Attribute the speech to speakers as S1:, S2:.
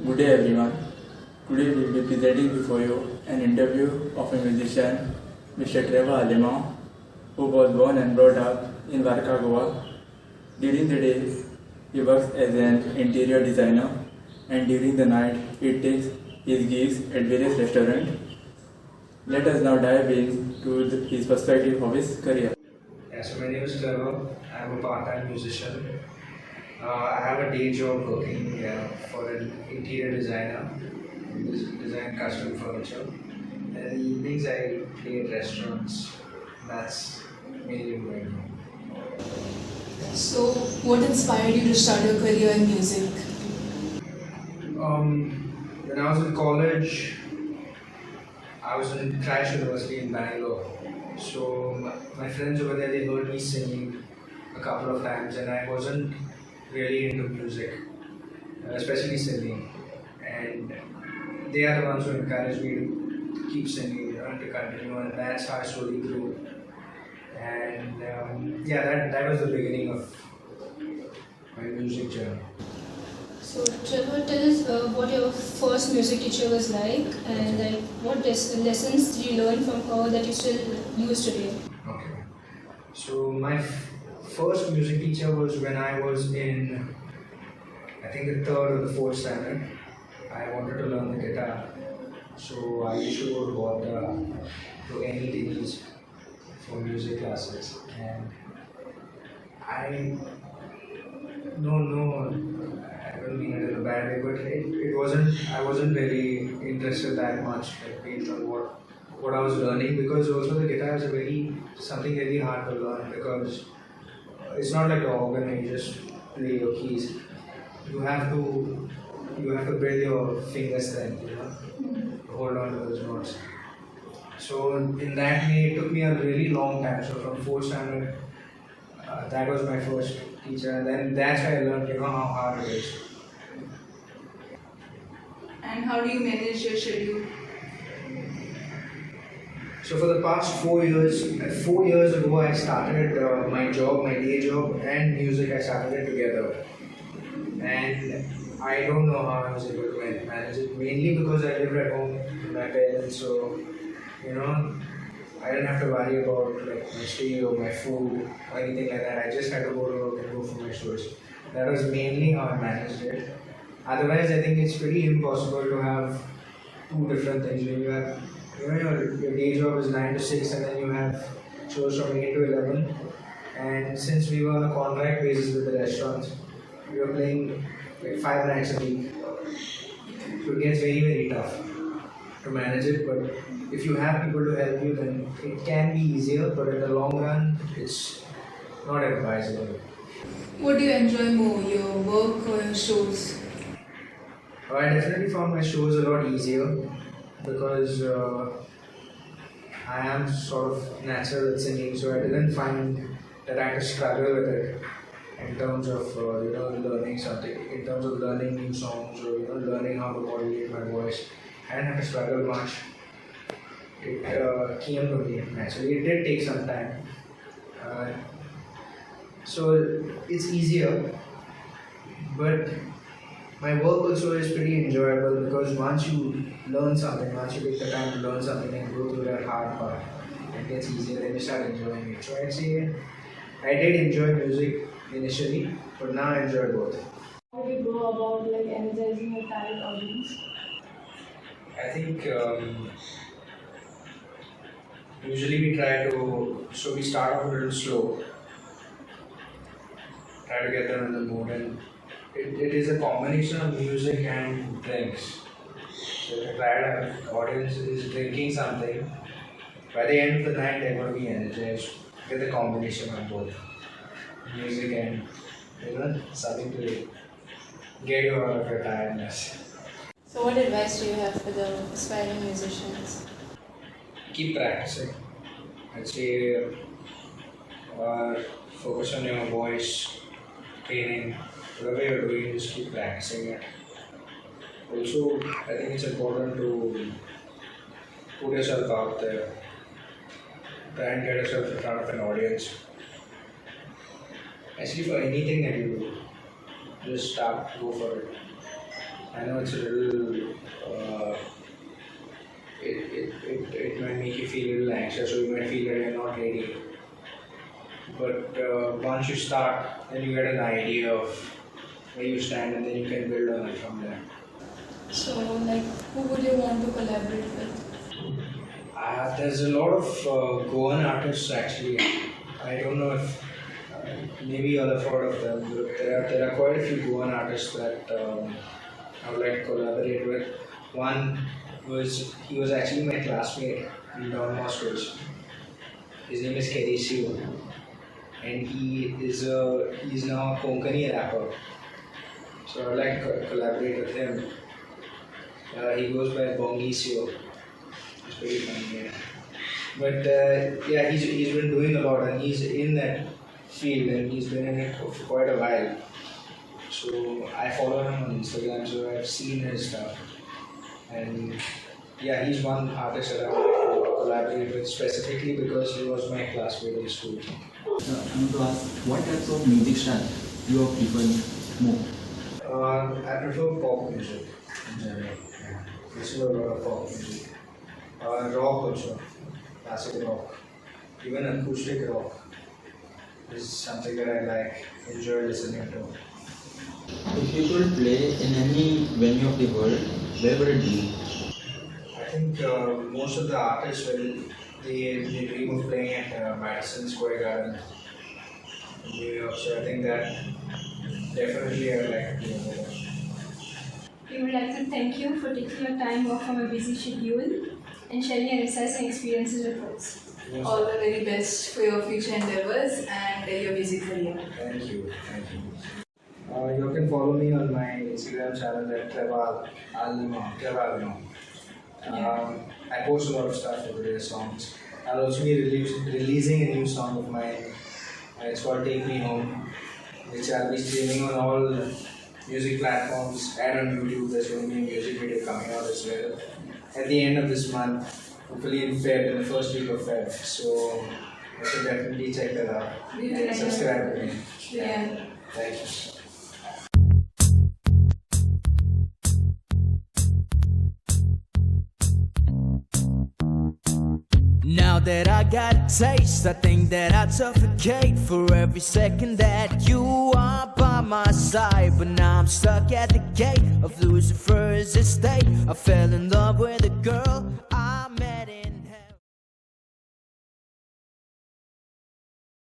S1: Good day everyone. Today we will be presenting before you an interview of a musician, Mr. Trevor Alemao, who was born and brought up in Varka, Goa. During the day, he works as an interior designer, and during the night, he takes his gigs at various restaurants. Let us now dive into his perspective of his career.
S2: Yeah, so my name is Trevor. I'm a part-time musician. I have a day job working for an interior designer. Design custom furniture. And in the evenings I play at restaurants. That's mainly what I do.
S3: So, what inspired you to start your career in music?
S2: When I was in college, I was in Crash University in Bangalore. So my friends over there, they heard me singing a couple of times, and I wasn't really into music, especially singing. And they are the ones who encouraged me to keep singing, to continue, and that's how I slowly grew. And that was the beginning of my music journey.
S3: So, Trevor, tell us what your first music teacher was like and what lessons did you learn from her that you still use today?
S2: Okay. So my first music teacher was when I was in, I think, the third or the fourth standard. I wanted to learn the guitar, so I used to go to Vodka to any days for music classes, and I I don't mean it in a bad way, but it wasn't. I wasn't really interested that much, like, based on what I was learning, because also the guitar is something very hard to learn, because it's not like the organ where you just play your keys. You have to build your finger strength, to hold on to those notes. So in that way, it took me a really long time. So from fourth standard, that was my first teacher, and then that's why I learned, how hard it is.
S3: And how do you manage your schedule?
S2: So for the past 4 years ago, I started my day job and music. I started it together, and I don't know how I was able to manage it. Mainly because I lived at home with my parents, so I didn't have to worry about my stay or my food or anything like that. I just had to go to work and go for my shows. That was mainly how I managed it. Otherwise, I think it's pretty impossible to have two different things. When you have, your day job is 9 to 6, and then you have shows from 8 to 11. And since we were on a contract basis with the restaurants, we were playing like 5 nights a week. So it gets very, very tough to manage it. But if you have people to help you, then it can be easier. But in the long run, it's not advisable.
S3: What do you enjoy more, your work or your shows?
S2: I definitely found my shows a lot easier, because I am sort of natural at singing, so I didn't find that I had to struggle with it in terms of learning something, in terms of learning new songs, or learning how to modulate my voice. I didn't have to struggle much. It came to me naturally. It did take some time, so it's easier, but my work also is pretty enjoyable, because once you learn something, once you take the time to learn something and go through that hard part, it gets easier, then you start enjoying it. So I'd say I did enjoy music initially, but now I enjoy both.
S3: How do you go about energizing your target audience?
S2: I think usually we start off a little slow, try to get them in the mood, and it is a combination of music and drinks. So if the target audience is drinking something, by the end of the night they're going to be energized with a combination of both music and something to get you out of your tiredness.
S3: So, what advice do you have for the aspiring musicians?
S2: Keep practicing. I'd say focus on your voice training. Whatever you're doing, just keep practicing it. Also, I think it's important to put yourself out there. Try and get yourself in front of an audience. Actually, for anything that you do, just start, go for it. I know it's a little, it might make you feel a little anxious, or you might feel that you're not ready. But once you start, then you get an idea of where you stand, and then you can build on it from there.
S3: So, like, who would you want to collaborate with?
S2: There's a lot of Goan artists actually. I don't know if maybe you'll have heard of them. But there are quite a few Goan artists that I would like to collaborate with. One he was actually my classmate in Don Bosco's. His name is Kerisio, and he's now a Konkani rapper. So I'd like to collaborate with him. He goes by Bongisio. It's pretty funny, yeah. But yeah, he's been doing a lot, and he's in that field, and he's been in it for quite a while. So I follow him on Instagram, so I've seen his stuff. And yeah, he's one artist that I would like to collaborate with specifically because he was my classmate in school.
S4: I want to ask, what types of music style you prefer more?
S2: I prefer pop music in general. Yeah. Listen to a lot of pop music. Rock also, classic rock, even acoustic rock is something that I enjoy listening to.
S4: If you could play in any venue of the world, where would it be?
S2: I think most of the artists, they dream of playing at Madison Square Garden in New York, so I think that definitely I would like to play over there.
S3: We would like to thank you for taking your time off from a busy schedule and sharing your insights and experiences with us.
S5: All the very best for your future endeavors and your music career.
S2: Thank you. You can follow me on my Instagram channel at Trevor Alemao. I post a lot of stuff over there, songs. I'll also be releasing a new song of mine. It's called Take Me Home, which I'll be streaming on all music platforms and on YouTube. There's going to be a music video coming out as well at the end of this month, hopefully in the first week of Feb. So you should definitely check that out and subscribe to me.
S5: Yeah.
S2: Thank you.
S6: Now that I got a taste, I think that I'd suffocate for every second that you are by my side. But now I'm stuck at the gate of Lucifer's estate. I fell in love with a girl